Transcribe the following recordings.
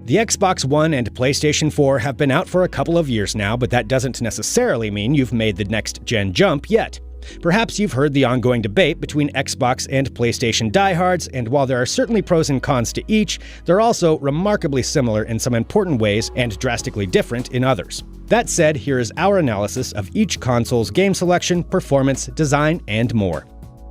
The Xbox One and PlayStation 4 have been out for a couple of years now, but that doesn't necessarily mean you've made the next-gen jump yet. Perhaps you've heard the ongoing debate between Xbox and PlayStation diehards, and while there are certainly pros and cons to each, they're also remarkably similar in some important ways and drastically different in others. That said, here is our analysis of each console's game selection, performance, design, and more.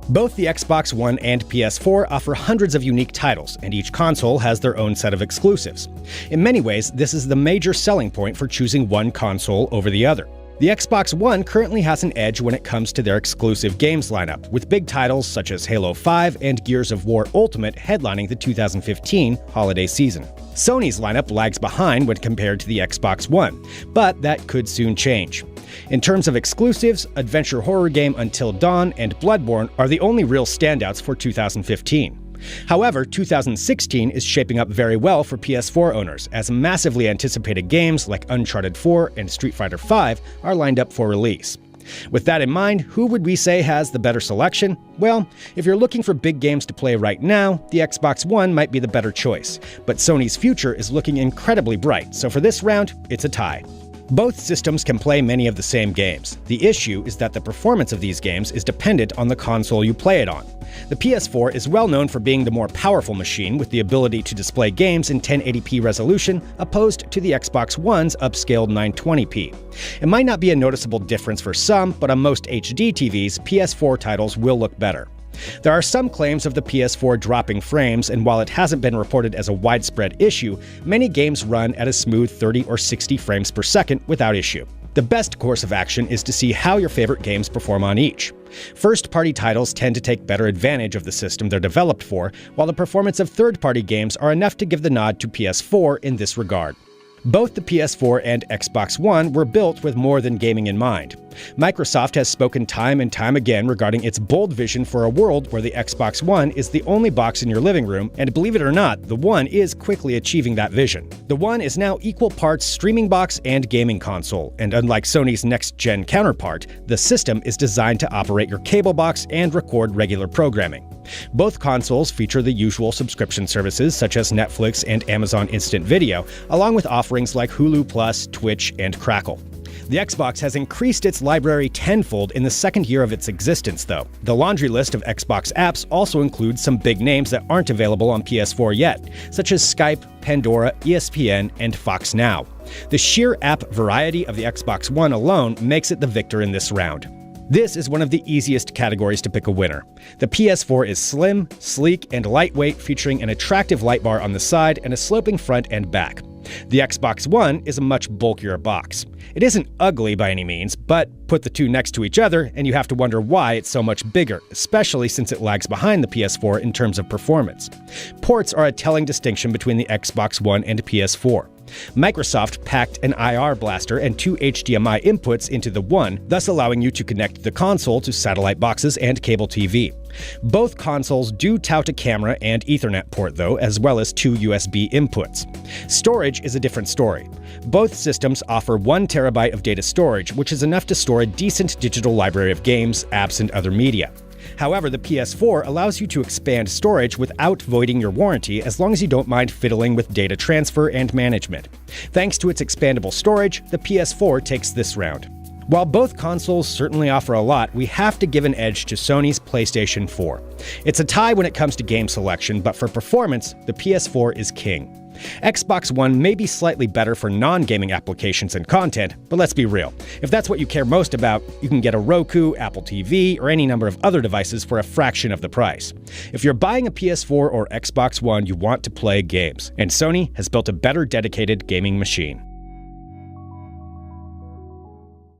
Both the Xbox One and PS4 offer hundreds of unique titles, and each console has their own set of exclusives. In many ways, this is the major selling point for choosing one console over the other. The Xbox One currently has an edge when it comes to their exclusive games lineup, with big titles such as Halo 5 and Gears of War Ultimate headlining the 2015 holiday season. Sony's lineup lags behind when compared to the Xbox One, but that could soon change. In terms of exclusives, adventure horror game Until Dawn and Bloodborne are the only real standouts for 2015. However, 2016 is shaping up very well for PS4 owners, as massively anticipated games like Uncharted 4 and Street Fighter V are lined up for release. With that in mind, who would we say has the better selection? Well, if you're looking for big games to play right now, the Xbox One might be the better choice, but Sony's future is looking incredibly bright, so for this round, it's a tie. Both systems can play many of the same games. The issue is that the performance of these games is dependent on the console you play it on. The PS4 is well known for being the more powerful machine with the ability to display games in 1080p resolution, opposed to the Xbox One's upscaled 920p. It might not be a noticeable difference for some, but on most HD TVs, PS4 titles will look better. There are some claims of the PS4 dropping frames, and while it hasn't been reported as a widespread issue, many games run at a smooth 30 or 60 frames per second without issue. The best course of action is to see how your favorite games perform on each. First-party titles tend to take better advantage of the system they're developed for, while the performance of third-party games are enough to give the nod to PS4 in this regard. Both the PS4 and Xbox One were built with more than gaming in mind. Microsoft has spoken time and time again regarding its bold vision for a world where the Xbox One is the only box in your living room, and believe it or not, the One is quickly achieving that vision. The One is now equal parts streaming box and gaming console, and unlike Sony's next-gen counterpart, the system is designed to operate your cable box and record regular programming. Both consoles feature the usual subscription services such as Netflix and Amazon Instant Video, along with offerings like Hulu Plus, Twitch, and Crackle. The Xbox has increased its library tenfold in the second year of its existence, though. The laundry list of Xbox apps also includes some big names that aren't available on PS4 yet, such as Skype, Pandora, ESPN, and Fox Now. The sheer app variety of the Xbox One alone makes it the victor in this round. This is one of the easiest categories to pick a winner. The PS4 is slim, sleek, and lightweight, featuring an attractive light bar on the side and a sloping front and back. The Xbox One is a much bulkier box. It isn't ugly by any means, but put the two next to each other and you have to wonder why it's so much bigger, especially since it lags behind the PS4 in terms of performance. Ports are a telling distinction between the Xbox One and PS4. Microsoft packed an IR blaster and two HDMI inputs into the One, thus allowing you to connect the console to satellite boxes and cable TV. Both consoles do tout a camera and Ethernet port though, as well as two USB inputs. Storage is a different story. Both systems offer 1 terabyte of data storage, which is enough to store a decent digital library of games, apps, and other media. However, the PS4 allows you to expand storage without voiding your warranty as long as you don't mind fiddling with data transfer and management. Thanks to its expandable storage, the PS4 takes this round. While both consoles certainly offer a lot, we have to give an edge to Sony's PlayStation 4. It's a tie when it comes to game selection, but for performance, the PS4 is king. Xbox One may be slightly better for non-gaming applications and content, but let's be real. If that's what you care most about, you can get a Roku, Apple TV, or any number of other devices for a fraction of the price. If you're buying a PS4 or Xbox One, you want to play games, and Sony has built a better dedicated gaming machine.